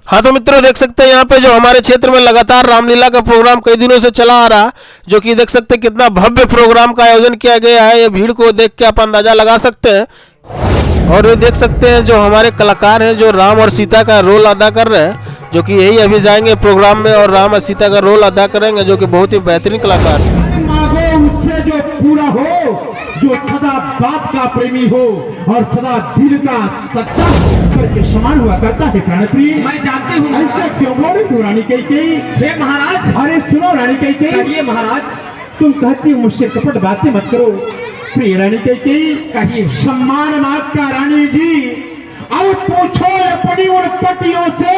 हाँ तो मित्रों देख सकते हैं यहाँ पे जो हमारे क्षेत्र में लगातार रामलीला का प्रोग्राम कई दिनों से चला आ रहा, जो कि देख सकते हैं कितना भव्य प्रोग्राम का आयोजन किया गया है। ये भीड़ को देख के आप अंदाजा लगा सकते हैं। और ये देख सकते हैं जो हमारे कलाकार हैं जो राम और सीता का रोल अदा कर रहे हैं, जो कि यही अभी जाएंगे प्रोग्राम में और राम और सीता का रोल अदा करेंगे, जो कि बहुत ही बेहतरीन कलाकार है। उससे जो पूरा हो, जो सदा बात का प्रेमी हो और सदा दिल का सच्चा करके समान हुआ करता है प्राणप्रिय। मैं जानती हूँ ऐसा क्यों बोले तू रानी कैकेयी? हे महाराज, अरे सुनो रानी कैकेयी, कहिए महाराज। तुम कहती हो मुझसे कपट बातें मत करो। प्रिय रानी कैकेयी, कहिए। सम्मान नाग का रानी जी, अब पूछो अपनी उन पतियों से,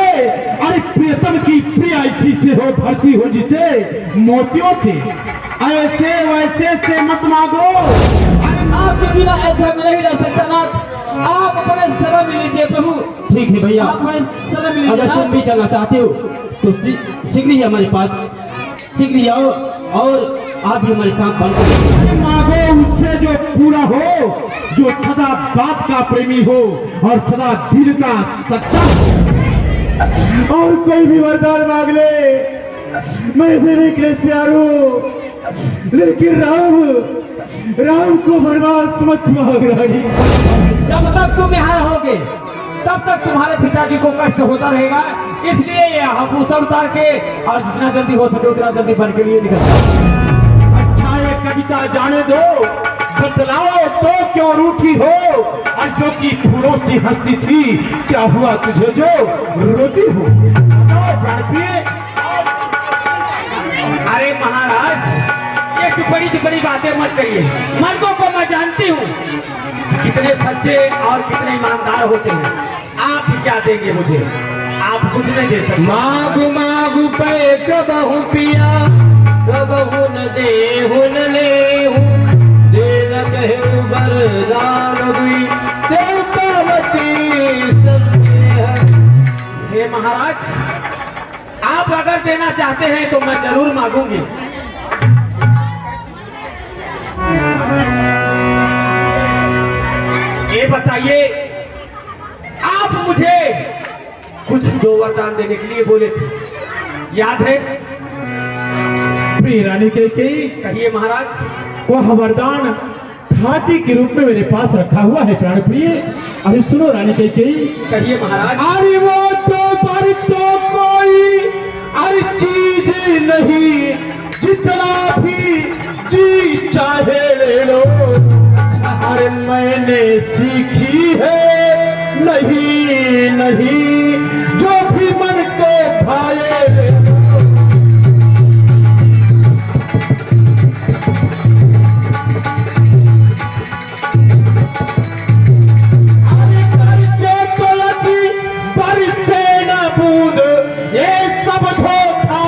अरे प्रियतम की प्रिय ऐसी से हो, भरती हो जिसे मोतियों से, ऐसे वैसे से मत मांगो। आपके बिना ऐसा में नहीं रह सकता नाथ। आप अपने शरण में लीजिए प्रभु। ठीक है भैया, आप अपने शरण में लीजिए। अगर तुम भी चलना चाहते हो तो शीघ्र ही हमारे पास शीघ्र ही आओ और आप भी हमारे साथ बनकर मांगो उससे जो पूरा हो, जो सदा बात का प्रेमी हो और सदा दिल का सच्चा। और कोई भी वरदान मांग ले, मैं देने के लिए तैयार हूँ, लेकिन राम को वनवास मत मांग रानी। जब तक तुम यहाँ रहोगे तब तक तुम्हारे पिताजी को कष्ट होता रहेगा, इसलिए ये आभूषण उतार के और जितना जल्दी हो सके उतना जल्दी बन के लिए निकलता। अच्छा ये कविता जाने दो, बतलाओ तो क्यों रूठी हो, और जो की फूलों से हंसती थी, क्या हुआ तुझे जो रोती हो? अरे महाराज, ये बड़ी बातें मत करिए। मर्दों को मैं जानती हूँ कितने सच्चे और कितने ईमानदार होते हैं। आप क्या देंगे मुझे? आप कुछ नहीं दे सकते। मागु मागु पे कबहु पिया कबहु न देहु न लेहु, देन कहु वरदान हुई देवतावती संदेह। हे महाराज, आप अगर देना चाहते हैं तो मैं जरूर मांगूंगी। ये बताइए, आप मुझे कुछ दो वरदान देने के लिए बोले थे, याद है? प्रिय रानी कैकेयी, कहिए महाराज। वह वरदान हाथी के रूप में मेरे पास रखा हुआ है प्राणप्रिय। अरे सुनो रानी कैकेयी, कहिए महाराज। अरे वो तो पर तो कोई अरे चीज नहीं, जितना भी जी चाहे ले लो। अरे मैंने सीखी है नहीं नहीं, जो भी मन को भाए ले लो। अरे करचे तुलसी बरसे न बूंद, ये सब धोखा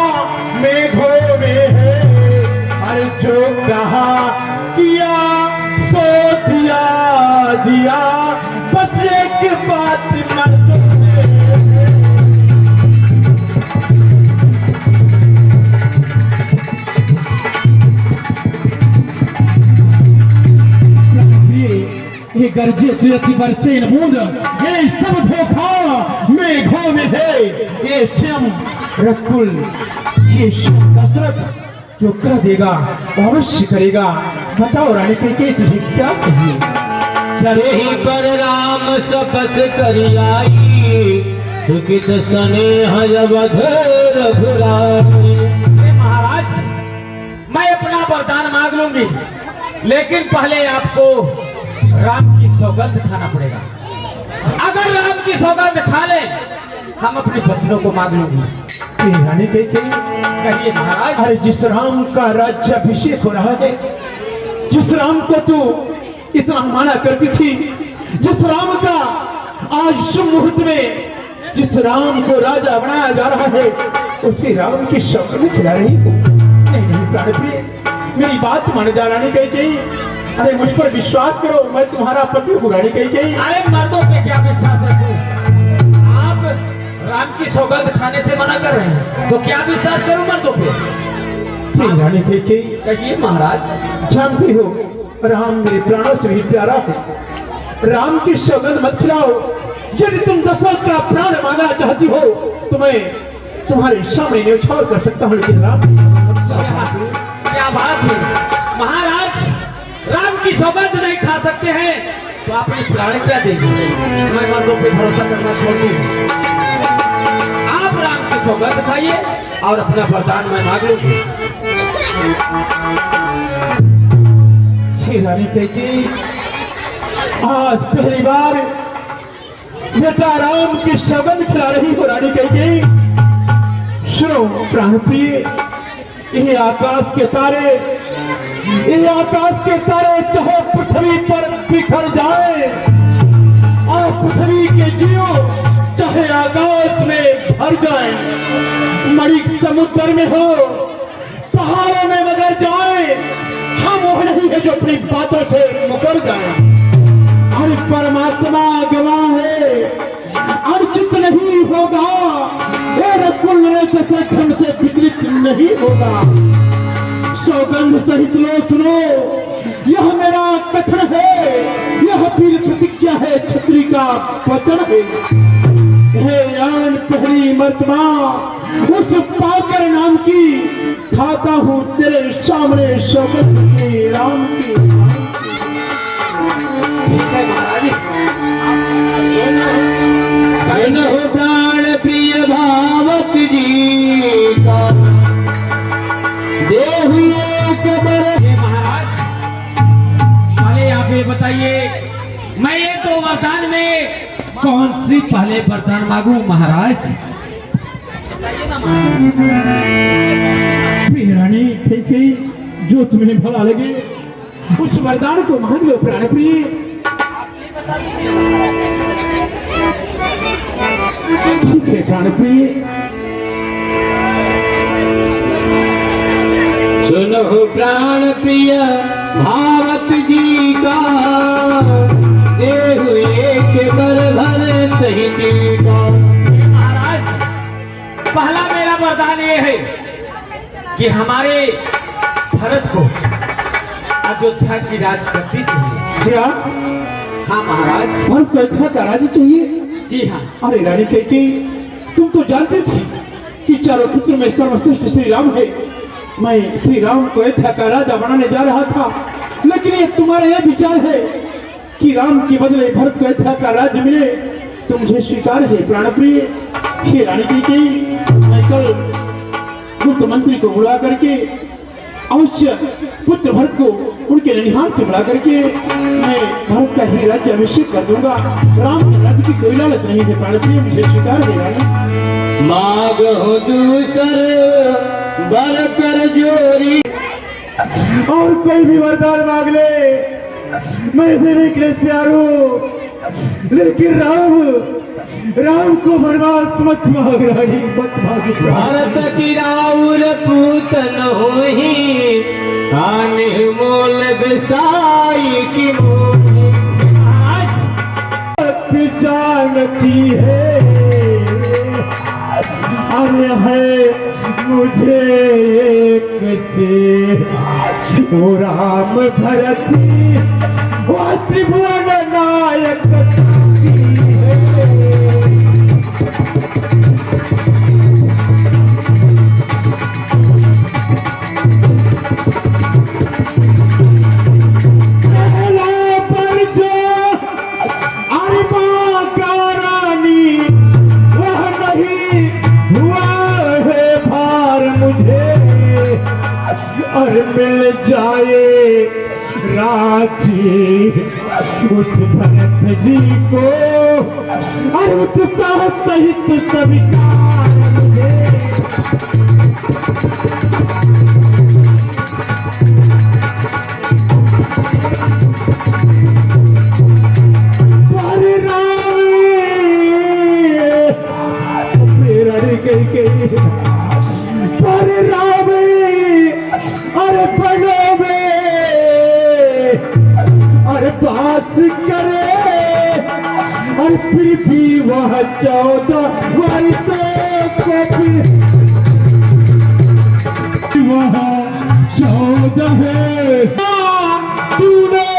मेघों में है। अरे जो कहा किया सो दिया दिया, बस एक बात मर्दों ये गर्जे तुलसी बरसे न बूंद, ये सब धोखा मेघों में है। ये स्वयं रकुल, ये स्वयं दशरथ जो कह देगा अवश्य करेगा। बताओ रानी कैकेयी, तुझे क्या कहिए? चले ही पर राम शपथ करियाई, सुखित स्नेह अवध रघुराई। महाराज, मैं अपना वरदान मांग लूंगी, लेकिन पहले आपको राम की सौगंध खाना पड़ेगा। अगर राम की सौगंध खा ले, हम अपने बच्चों को मांग लूंगी। रानी कैकेयी, कहिए महाराज। अरे जिस राम का राज्याभिषेक हो रहा है, जिस राम को तू इतना माना करती थी, जिस राम का आज शुभ मुहूर्त में जिस राम को राजा बनाया जा रहा है, उसी राम की सौगंध खिला रही हो। नहीं नहीं प्राणप्रिय, मेरी बात मान जा रानी कैकेयी। अरे मुझ पर विश्वास करो, मैं तुम्हारा पति हूँ रानी कैकेयी। अरे मर्दों पे क्या विश्वास रखूं? आप राम की सौगंध खाने से मना कर रहे हैं, तो क्या विश्वास करूं मर्दों पे? रानी कैकेयी, कहिए महाराज। जानती हो राम मेरे प्राणों से भी प्यारा है, राम की सौगंध मत खिलाओ। यदि तुम दशरथ का प्राण मांगना चाहती हो तो मैं तुम्हारे सामने न्यौछावर कर सकता हूँ, लेकिन राम क्या बात है महाराज, राम की सौगंध नहीं खा सकते हैं तो आप अपनी प्राण क्या देंगे? मैं मर्दों पे भरोसा करना छोड़ दूं। आप राम की सौगंध खाइए और अपना वरदान मैं मांग लूंगी। श्री रानी कैकेयी, आज पहली बार बेटा राम की सौगंध खिला रही हो। रानी कैकेयी सुनो प्राण प्रिय, ये आकाश के तारे, ये आकाश के तारे चाहे पृथ्वी पर बिखर जाए और पृथ्वी के जीव चाहे आकाश में भर जाए, मणिक समुद्र में हो, पहाड़ों में मगर जाए, हम वो नहीं है जो अपनी बातों से मुकर जाए। अरे परमात्मा गवाह है, अर्चित नहीं होगा, रकुल जैसे धर्म से विकृत नहीं होगा। सौगंध सहित लो सुनो, यह मेरा कथन है, यह वीर प्रतिज्ञा है, छत्री का वचन है। हे यान पहली मर्तबा उस पाकर नाम की खाता हूँ तेरे सामने सौगंध श्री राम की। ठीक है महाराज, प्राण प्रिय भावत जी का देहु एक बर। ये महाराज पहले आप ये बताइए, मैं ये दो वरदान में कौन सी पहले वरदान मांगू महाराज? रानी कैकेयी, जो तुम्हें भला लगे उस वरदान को मांग लो प्राण प्रिय। ठीक है प्राण प्रिय, सुनो प्राण प्रिय भावत जी का देहु एक बर भर सहित का। महाराज पहला मेरा वरदान ये है कि हमारे भरत को अयोध्या की राजगद्दी चाहिए। क्या हाँ महाराज। भरत को अच्छा का राज्य चाहिए? जी हाँ। अरे रानी कैकेयी, तुम तो जानते थे कि चारों पुत्र में सर्वश्रेष्ठ श्री राम है। मैं श्री राम को अयोध्या का राजा बनाने जा रहा था, लेकिन ये तुम्हारा यह विचार है कि राम के बदले भरत को अयोध्या का राज्य मिले तो मुझे स्वीकार है प्राण प्रिय। हे रानी कैकेयी, मैं कल गुप्त मंत्री को बुला करके अवश्य पुत्र भरत को उनके ननिहाल से बुला करके मैं भरत का ही राज्य अभिषेक कर दूंगा। राम के राज्य की कोई लालच नहीं है प्राण प्रिय, मुझे स्वीकार है रानी। माग हो दूसर बर कर जोरी। और कोई भी वरदान मांग ले, मैं देने के लिए तैयार हूँ, लेकिन राम को वनवास मत मांग रानी, मत मांग। भरत की राउर पूतन होही, आने मोल बिसाई की मोही। जानती है अरे है मुझे एक से वो राम भरती, वो त्रिभुवन नायक और मिल जाए राजी उस भरत जी को और उत्साह सहित स्वीकार मुझे। अरे राम प्रेरण कैकेयी, अरे राम अरे बनो में अरे बात करे, और फिर भी वह 14 वर्षों को फिर वह 14 है। तूने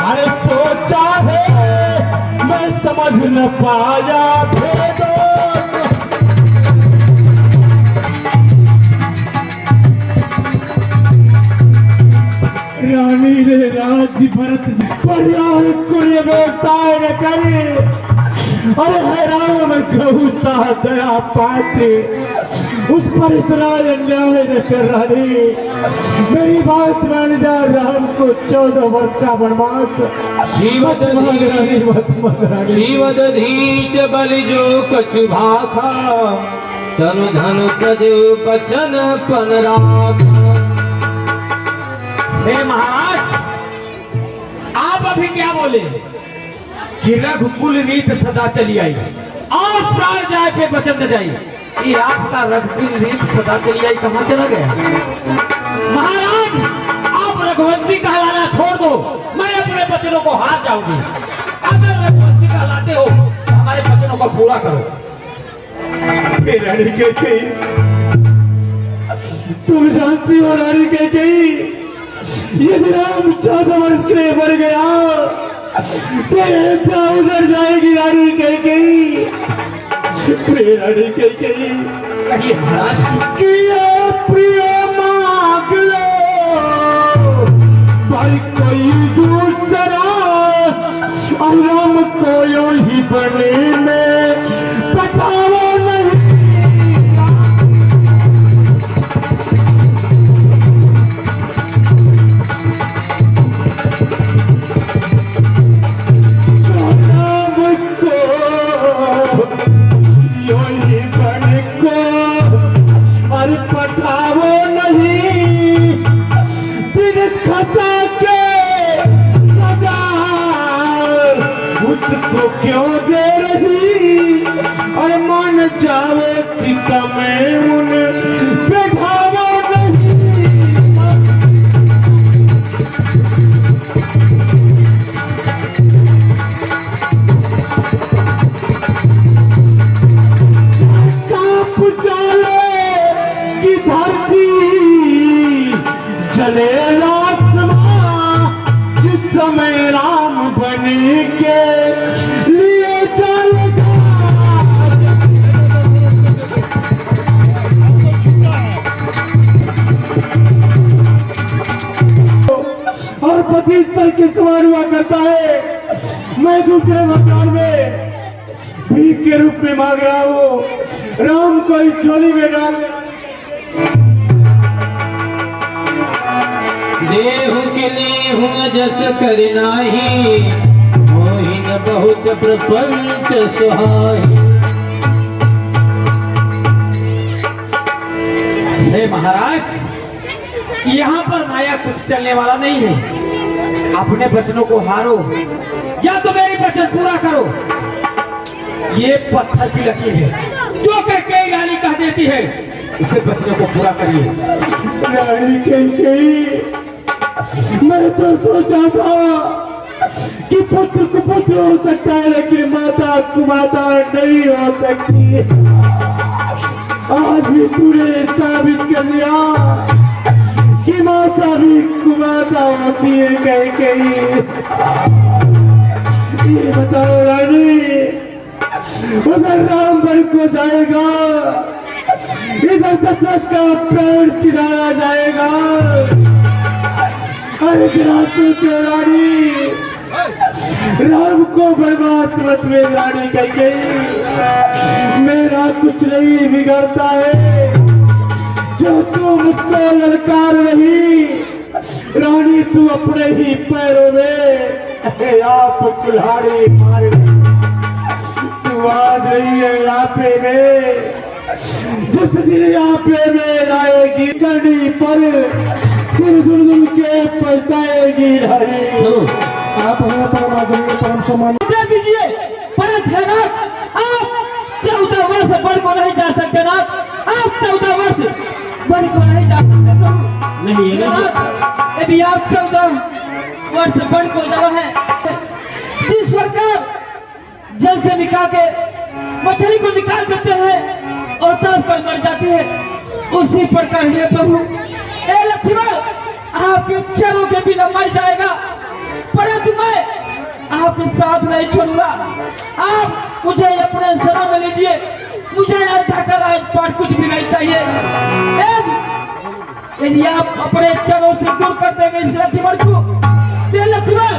अरे सोचा है मैं सब साध न पाया भेदो। रानी रे राज्य भरत पर्याय को ये व्यवसाय न करे। अरे है राम गहुता दया पात्र, उस पर इतना अन्याय न कर रानी। मेरी बात मान जा, राम को 14 वर्ष का वनवास। शिवदधीच बलि जो कछु भाखा, तनु धनु तजु बचन पन राखा। हे महाराज, आप अभी क्या बोले कि रघुकुल रीत सदा चली आई और प्राण जाए पे वचन न जाई। ये आपका रघुकुल रीत सदा चली आई कहाँ चला गया? महाराज, आप रघुवंशी कहलाना छोड़ दो, मैं अपने वचनों को हार जाऊंगी। अगर रघुवंशी कहलाते हो तो हमारे वचनों को पूरा करो। हे रानी कैकेयी, तुम जानती हो रानी कैकेयी, यदि राम 14 वर्ष के लिए बढ़ गया तो उधर जाएगी रानी कैकेयी। रानी कैकेयी कहिए महाराज। किया प्रिय मांग लो पर कोई दूसरा, और राम को यो ही बने में पठावा नहीं। पठावो नहीं बिन खता के सजा, उसको क्यों दे रही? और मान जावे सितम उन बैठावो नहीं। कांप जाले की धरती, जले आसमां, जिस समय राम बने के लिए चलेगा। और पति इस तरह के सवाल हुआ करता है। मैं दूसरे मकान में भीख के रूप में मांग रहा हूँ, राम को इस झोली में डाल। देहु के लेहु जस कर नाही, मोहि न बहुत प्रपंच सुहाई। हे महाराज, यहाँ पर माया कुछ चलने वाला नहीं है। अपने वचनों को हारो या तो मेरी वचन पूरा करो। ये पत्थर की लकीर है, जो कैकेयी रानी कह देती है उसे वचनों को पूरा करिए। रानी कैकेयी, मैं तो सोचा था कि पुत्र को पुत्र हो सकता है, लेकिन माता कुमाता नहीं हो सकती। आज भी तूने साबित कर दिया कि माता भी कुमाता होती है कैकेयी। ये बताओ रानी, उधर राम बन को जाएगा, इधर दशरथ का पैर चिराया जाएगा। अरे सोचो रानी, राम को बर्बाद मत में रानी कैकेयी। मेरा कुछ नहीं बिगड़ता है, जो तू मुझको ललकार रही रानी, तू अपने ही पैरों में आप कुल्हाड़ी मार तू आज रही है यापे में। जिस दिन यापे में लाएगी करनी पर सिर दुल के पछताएगी नारी। आप हमें परम आदरणीय परम सम्मान दीजिए। परंतु है नाथ, आप 14 वर्ष वन को नहीं जा सकते नाथ, आप 14 वर्ष वन को नहीं जा सकते प्रभु। नहीं है नाथ, यदि आप 14 वर्ष वन को जा रहे हैं, जिस प्रकार जल से निकाल के मछली को निकाल देते हैं और तब पर मर जाती है, उसी प्रकार है प्रभु। ए लक्ष्मण, आपके चरों के बिना मर जाएगा, परंतु मैं आपके साथ नहीं छोड़ूंगा। आप मुझे अपने शरण में लीजिए, मुझे अयोध्या का राजपाट कुछ भी नहीं चाहिए। यदि आप अपने चरों से दूर कर देंगे इस लक्ष्मण को, तो लक्ष्मण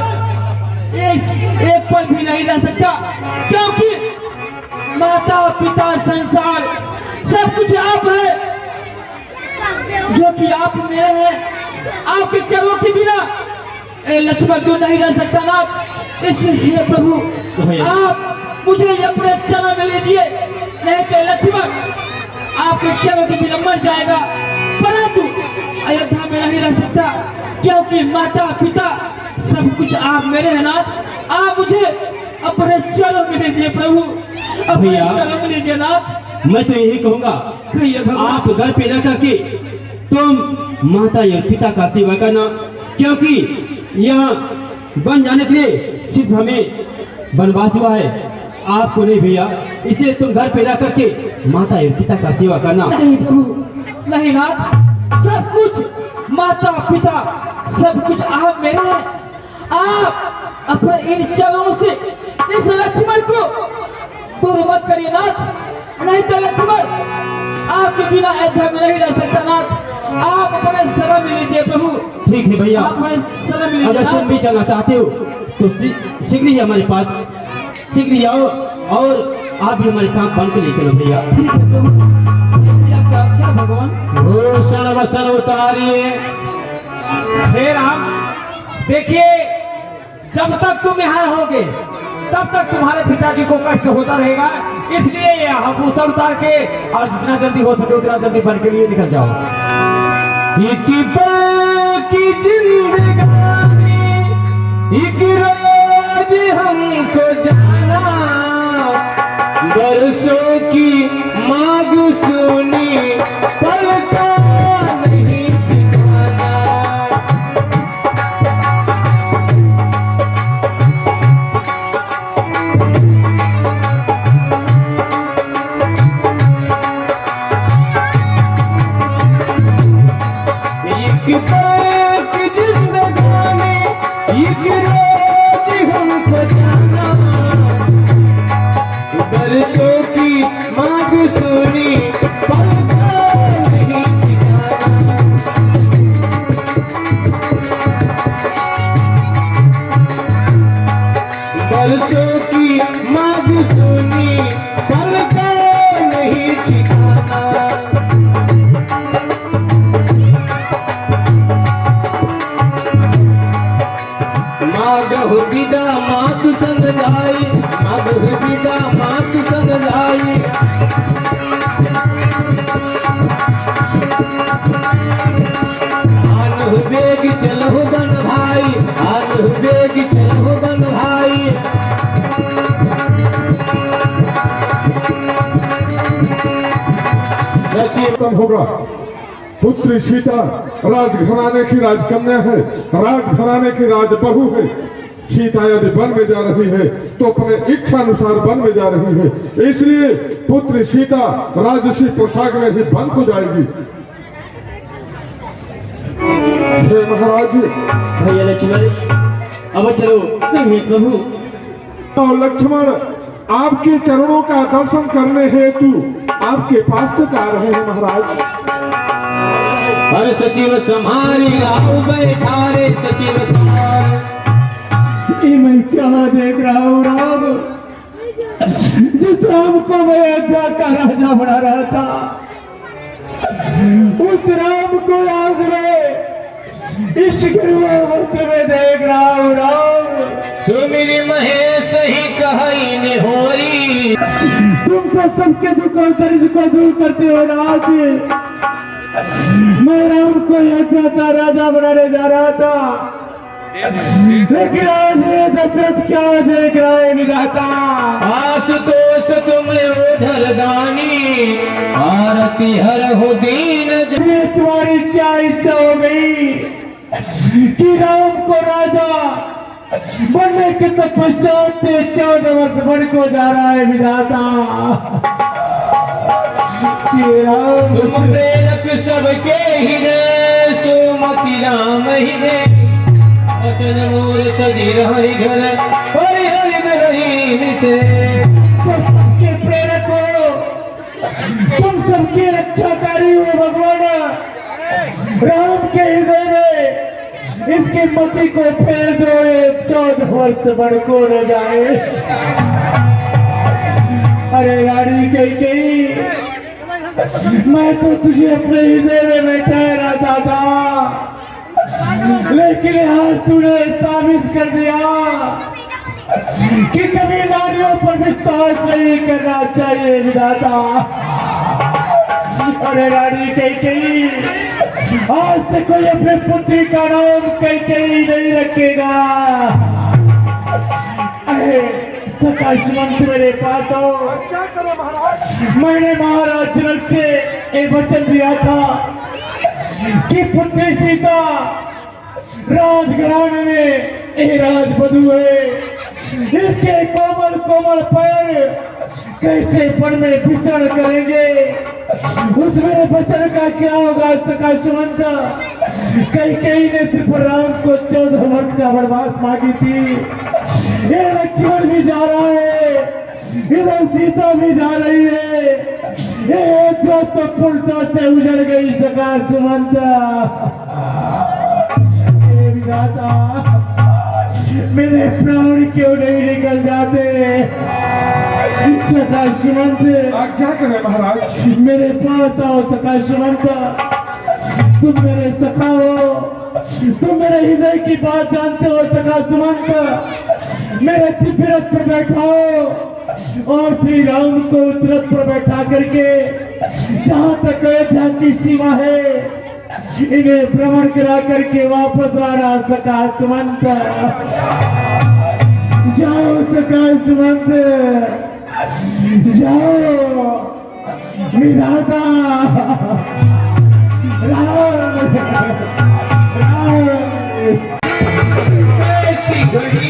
एक पल भी नहीं रह सकता, क्योंकि माता पिता संसार सब कुछ आप है, जो कि आप मेरे हैं। आपके चरों के बिना लक्ष्मण दूर नहीं रह सकता नाथ। इसलिए प्रभु आप मुझे अपने चरणों में लीजिए, नहीं तो लक्ष्मण आपके चरणों के बिना मर जाएगा, परंतु अयोध्या में नहीं रह सकता, क्योंकि माता पिता सब कुछ आप मेरे हैं नाथ। आप मुझे अपने चरणों में लीजिए प्रभु, अपने चरणों में लीजिए नाथ। मैं तो यही कहूँगा, आप घर पे रह करके तुम माता या पिता का सेवा करना, क्योंकि यहाँ बन जाने के लिए सिर्फ हमें वनवास हुआ है, आपको नहीं भैया। इसलिए तुम घर पे रह करके माता या पिता का सेवा करना। नहीं प्रभु, नहीं नाथ, सब कुछ माता पिता सब कुछ आप मेरे हैं। आप अपने इन चरणों से इस लक्ष्मण को दूर मत करिए नाथ, नहीं तो लक्ष्मण आपके बिना अयोध्या में नहीं रह सकता नाथ। आप अपने शरण में लीजिए प्रभु। ठीक है भैया, अपने शरण में अगर तुम भी चलना चाहते हो तो शीघ्र ही हमारे पास शीघ्र ही आओ, और आप भी हमारे साथ बन के ले चलो भैया। ठीक है प्रभु। क्या भगवान भूषण वसन उतारिए। हे राम, देखिए जब तक तुम यहाँ होगे तब तक तुम्हारे पिताजी को कष्ट होता रहेगा, इसलिए ये आभूषण उतार के और जितना जल्दी हो सके उतना जल्दी बन के लिए निकल जाओ। एक पल की जिंदगानी, एक रोज हमको जाना, बरसों की मांग सुनी, पल का नहीं ठिकाना। एक पल की जिंदगानी, एक रोज हमको जाना, बरसों की मांग सुनी, पल का नहीं ठिकाना। बरसों की मांग सुनी, पल का नहीं ठिकाना। मागहु विदा मातु संग जाई, मागहु विदा मातु संग जाई। आनहु बेग चलहु बन भाई, आनहु बेग चलहु बन भाई। उत्तम होगा। पुत्री सीता राजघराने की राजकन्या है, राजघराने की राजबहू है। सीता यदि वन में जा रही है तो अपने इच्छा अनुसार वन में जा रही है, इसलिए पुत्री सीता राजसी पोशाक में ही वन को जाएगी। हे महाराज, भैया लक्ष्मण अब चलो। नहीं प्रभु, तो लक्ष्मण आपके चरणों का दर्शन करने हेतु आपके पास तक आ रहे हैं महाराज। हर सचिव समारी राहु बैठारे, सचिव समारी। मैं क्या देख रहा हूँ राम, जिस राम को मैं अयोध्या का राजा बना रहा था, उस राम को आज मैं इस गिरवावत में देख रहा हूँ राम। सुमिर महेश ही कही निहोरी, तुम तो सबके दुखों दर्द को दूर करते हो नाथ। मैं राम को अयोध्या का राजा बनाने जा रहा था, लेकिन आज ये दशरथ क्या देख रहा है विधाता। आशुतोष तुम ओढ़र दानी, आरती हर हो दीन। तुम्हारी क्या इच्छा हो गई कि राम को राजा बनने के तत्पश्चात 14 वर्ष बढ़ को जा रहा है विधाता। तुम प्रेरक सबके ही ने, सुमति राम ही ने। वचन मोर तजी रही घर हरि हरि में रही मिसे तो सबके प्रेरक हो, तुम सबके रक्षाकारी हो भगवान। राम के हृदय में इसकी मति को फेर दो, 14 वर्ष बढ़को न जाए। अरे रानी कैकेयी, मैं तो तुझे अपने हृदय में बैठा रहता था, लेकिन आज तूने साबित कर दिया कि कभी नारियों पर विश्वास नहीं करना चाहिए विधाता। अरे रानी कैकेयी, आज से कोई अपने पुत्री का नाम कैकेयी नहीं रखेगा। अरे सकाशमंत मेरे पास आओ। मैंने महाराज जनक से एक वचन दिया था कि पुत्री सीता राजघराने में एक राजवधू है, इसके कोमल कोमल पैर कैसे वन में विचरण करेंगे, उस मेरे वचन का क्या होगा सकाशमंत। कैकेयी ने सिर्फ राम को 14 वर्ष का वनवास मांगी थी। ये लक्ष्मण भी जा रहा है, इधर सीता भी जा रही है, ये अयोध्या तो पूर्णता से उजड़ गई सकाशमंत। विधाता, मेरे प्राण क्यों नहीं निकल जाते सकाशमंत? क्या करें महाराज? मेरे पास आओ सकाशमंत। तुम मेरे सखा हो, तुम मेरे हृदय की बात जानते हो सकाशमंत। मेरे दिव्य रथ पर बैठाओ और श्री राम को उस रथ पर बैठा करके जहाँ तक अयोध्या की सीमा है इन्हें भ्रमण करा करके वापस लाना सकाशमंत। जाओ सकाशमंत, जाओ विधाता। राम राम। ऐसी घड़ी